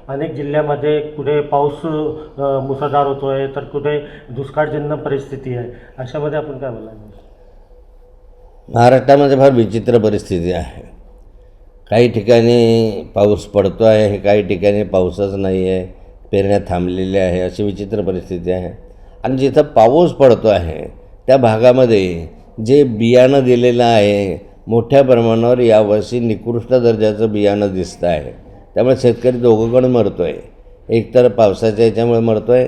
अनेक जिल्ह्यामध्ये कुठे पाऊस मुसळधार होतो आहे, तर कुठे दुष्काळजन्य परिस्थिती आहे. अशामध्ये आपण काय बोलाल? महाराष्ट्रामध्ये फार विचित्र परिस्थिती आहे. काही ठिकाणी पाऊस पडतो आहे, काही ठिकाणी पाऊसच नाही आहे, पेरण्या थांबलेल्या आहे, अशी विचित्र परिस्थिती आहे. आणि जिथं पाऊस पडतो आहे त्या भागामध्ये जे बियाणं दिलेलं आहे मोठ्या प्रमाणावर यावर्षी निकृष्ट दर्जाचं बियाणं दिसतं आहे. त्यामुळे शेतकरी दोघंकडून मरतो आहे. एकतर पावसाच्या ह्याच्यामुळे मरतो आहे,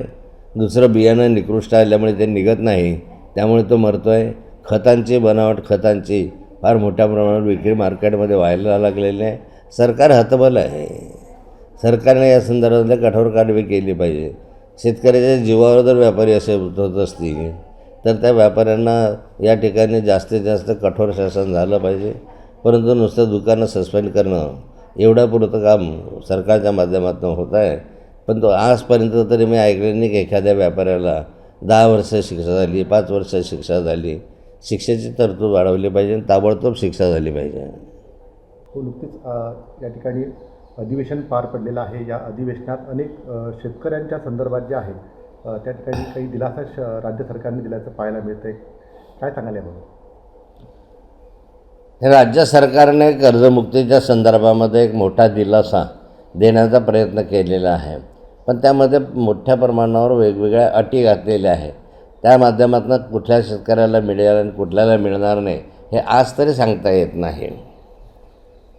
दुसरं बियाणं निकृष्ट आल्यामुळे ते निघत नाही त्यामुळे तो मरतो आहे. खतांची बनावट, खतांची फार मोठ्या प्रमाणावर विक्री मार्केटमध्ये व्हायला लागलेली आहे. सरकार हतबल आहे. सरकारने या संदर्भातले कठोर कारवाई केली पाहिजे. शेतकऱ्याच्या जीवावर जर व्यापारी असे होत असतील तर त्या व्यापाऱ्यांना या ठिकाणी जास्तीत जास्त कठोर शासन झालं पाहिजे. परंतु नुसतं दुकानं सस्पेंड करणं एवढ्यापुरतं काम सरकारच्या माध्यमातून होत आहे. पण तो आजपर्यंत तरी मी ऐकलं नाही की एखाद्या व्यापाऱ्याला 10 वर्ष शिक्षा झाली, 5 वर्ष शिक्षा झाली. शिक्षेची तरतूद वाढवली पाहिजे आणि ताबडतोब शिक्षा झाली पाहिजे. हो, नुकतीच या ठिकाणी अधिवेशन पार पडलेलं आहे. या अधिवेशनात अनेक शेतकऱ्यांच्या संदर्भात जे आहे त्या ठिकाणी काही दिलासा राज्य सरकारने दिल्याचं पाहायला मिळतं आहे. काय सांगाल याबाबत? राज्य सरकारने कर्जमुक्तीच्या संदर्भामध्ये एक मोठा दिलासा देण्याचा प्रयत्न केलेला आहे. पण त्यामध्ये मोठ्या प्रमाणावर वेगवेगळ्या अटी घातलेल्या आहेत. त्या माध्यमातून कुठल्या शेतकऱ्याला मिळेल आणि कुठल्याला मिळणार नाही हे आज तरी सांगता येत नाही.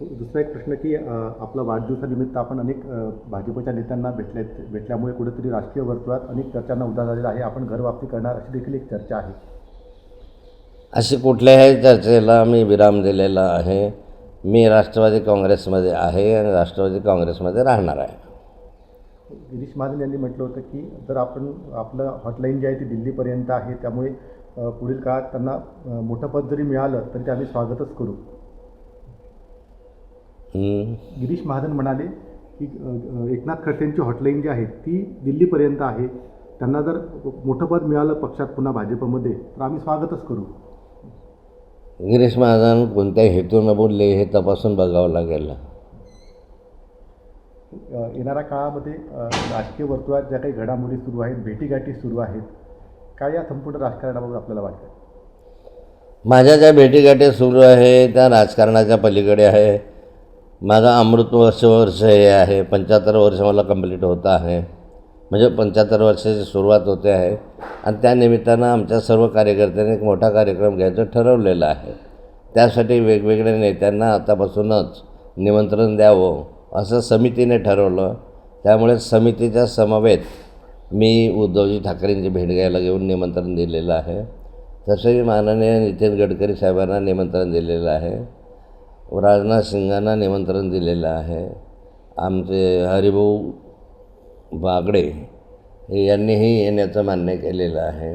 दुसरा एक प्रश्न की आपला वाढदिवसानिमित्त आपण अनेक भाजपच्या नेत्यांना भेटल्यामुळे कुठेतरी राजकीय वर्तुळात अनेक चर्चांना उधार झालेला आहे. आपण घरवापसी करणार अशी देखील एक चर्चा आहे. अशी कुठल्याही चर्चेला मी विराम दिलेला आहे. मी राष्ट्रवादी काँग्रेसमध्ये आहे आणि राष्ट्रवादी काँग्रेसमध्ये राहणार आहे. गिरीश महाजन यांनी म्हटलं होतं की जर आपण आपलं हॉटलाईन जी आहे ती दिल्लीपर्यंत आहे, त्यामुळे पुढील काळात त्यांना मोठं पद जरी मिळालं तरी ते आम्ही स्वागतच करू. गिरीश महाजन म्हणाले की एकनाथ खडसेंची हॉटलाईन जी आहे ती दिल्लीपर्यंत आहे. त्यांना जर मोठं पद मिळालं पक्षात पुन्हा भाजपमध्ये तर आम्ही स्वागतच करू. गिरीश महाजन कोणत्या हेतूनं बोलले हे तपासून बघावं लागेल. येणाऱ्या काळामध्ये राजकीय वर्तुळात ज्या काही घडामोडी सुरू आहेत, भेटीगाठी सुरू आहेत, काय या संपूर्ण राजकारणाबाबत आपल्याला वाटतं? माझ्या ज्या भेटीगाठी सुरू आहे त्या राजकारणाच्या पलीकडे आहे. माझा अमृत वर्ष हे आहे. 75 वर्ष मला कंप्लीट होतं आहे. म्हणजे 75 वर्षाची सुरुवात होते आहे आणि त्या निमित्तानं आमच्या सर्व कार्यकर्त्यांनी एक मोठा कार्यक्रम घ्यायचं ठरवलेलं आहे. त्यासाठी वेगवेगळ्या नेत्यांना आतापासूनच निमंत्रण द्यावं असं समितीने ठरवलं. त्यामुळे समितीच्या समवेत मी उद्धवजी ठाकरेंची भेट घ्यायला घेऊन निमंत्रण दिलेलं आहे. तसंही माननीय नितीन गडकरी साहेबांना निमंत्रण दिलेलं आहे. राजनाथ सिंगांना निमंत्रण दिलेलं आहे. आमचे हरिभाऊ बागडे यांनीही येण्याचं मान्य केलेलं आहे.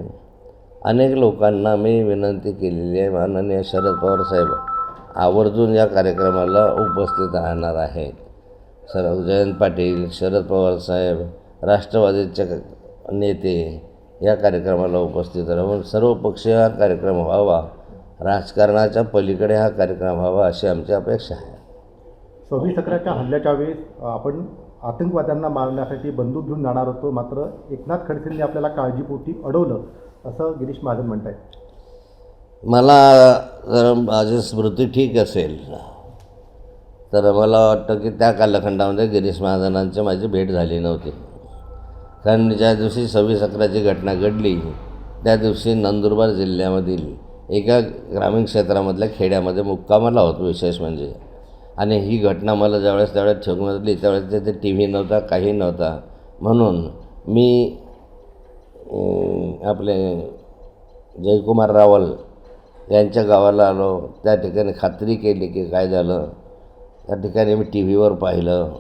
अनेक लोकांना मी विनंती केलेली आहे. माननीय शरद पवार साहेब आवर्जून या कार्यक्रमाला उपस्थित राहणार आहेत. जयंत पाटील, शरद पवार साहेब, राष्ट्रवादीचे नेते या कार्यक्रमाला उपस्थित राहून सर्वपक्षीय हा कार्यक्रम व्हावा, राजकारणाच्या पलीकडे हा कार्यक्रम व्हावा अशी आमची अपेक्षा आहे. 26/11च्या हल्ल्याच्या वेळेस आपण आतंकवाद्यांना मारण्यासाठी बंदूक घेऊन जाणार होतो, मात्र एकनाथ खडसेंनी आपल्याला काळजीपोटी अडवलं असं गिरीश महाजन म्हणत आहेत. मला जर माझी स्मृती ठीक असेल तर मला वाटतं की त्या कालखंडामध्ये गिरीश महाजनांची माझी भेट झाली नव्हती. कारण ज्या दिवशी 26/11ची घटना घडली त्या दिवशी नंदुरबार जिल्ह्यामधील एका ग्रामीण क्षेत्रामधल्या खेड्यामध्ये मुक्कामाला होतो विशेष म्हणजे. आणि ही घटना मला त्यावेळेस ठेवली. त्यावेळेस तिथे टी व्ही नव्हता, काही नव्हता. म्हणून मी आपले जयकुमार रावल यांच्या गावाला आलो. त्या ठिकाणी खात्री केली की काय झालं. त्या ठिकाणी मी टी व्हीवर पाहिलं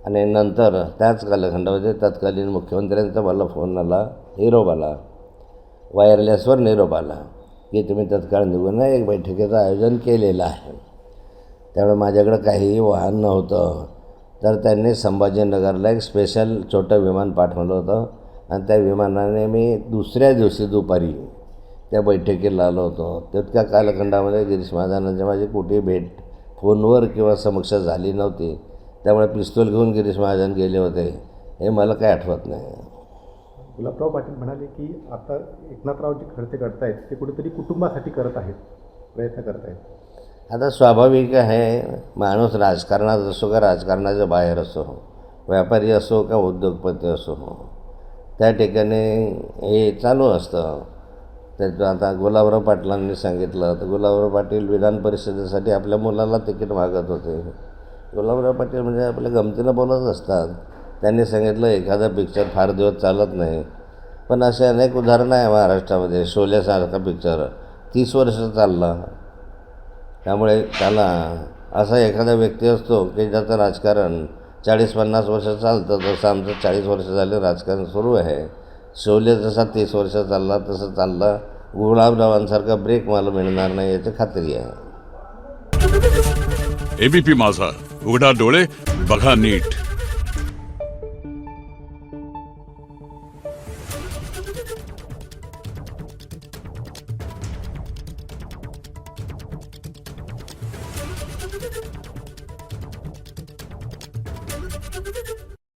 आणि नंतर त्याच कालखंडामध्ये तत्कालीन मुख्यमंत्र्यांचा मला फोन आला, निरोप आला, वायरलेसवर निरोप आला की तुम्ही तत्काळ निघून एक बैठकीचं आयोजन केलेलं आहे. त्यामुळे माझ्याकडं काहीही वाहन नव्हतं. तर त्यांनी संभाजीनगरला एक स्पेशल छोटं विमान पाठवलं होतं आणि त्या विमानाने मी दुसऱ्या दिवशी दुपारी त्या बैठकीला आलो होतो. तितक्या कालखंडामध्ये गिरीश महाजनांची माझी कुठेही भेट फोनवर किंवा समक्ष झाली नव्हती. त्यामुळे पिस्तूल घेऊन गिरीश महाजन गेले होते हे मला काही आठवत नाही. गुलाबराव पाटील म्हणाले की आता एकनाथराव जे खर्च करतायत ते कुठेतरी कुटुंबासाठी करत आहेत, प्रयत्न करत आहेत. आता स्वाभाविक आहे, माणूस राजकारणात असो का राजकारणाच्या बाहेर असो, व्यापारी असो का उद्योगपती असो, त्या ठिकाणी हे चालू असतं. त्याचं आता गुलाबराव पाटलांनी सांगितलं तर गुलाबराव पाटील विधान परिषदेसाठी आपल्या मुलाला तिकीट मागत होते. गुलाबराव पाटील म्हणजे आपल्या गमतीनं बोलत असतात. त्यांनी सांगितलं एखादा पिक्चर फार दिवस चालत नाही, पण असे अनेक उदाहरणं आहे महाराष्ट्रामध्ये. शोलेसारखा पिक्चर 30 वर्ष चालला. त्यामुळे त्याला असा एखादा व्यक्ती असतो की ज्याचं राजकारण 40-50 वर्ष चालतं. तसं आमचं 40 वर्ष झाले राजकारण सुरू आहे. शोले जसा 30 वर्ष चालला तसं चालला. गुलाबरावांसारखा ब्रेक मला मिळणार नाही याची खात्री आहे. एबीपी माझा, उघडा डोळे बघा नीट.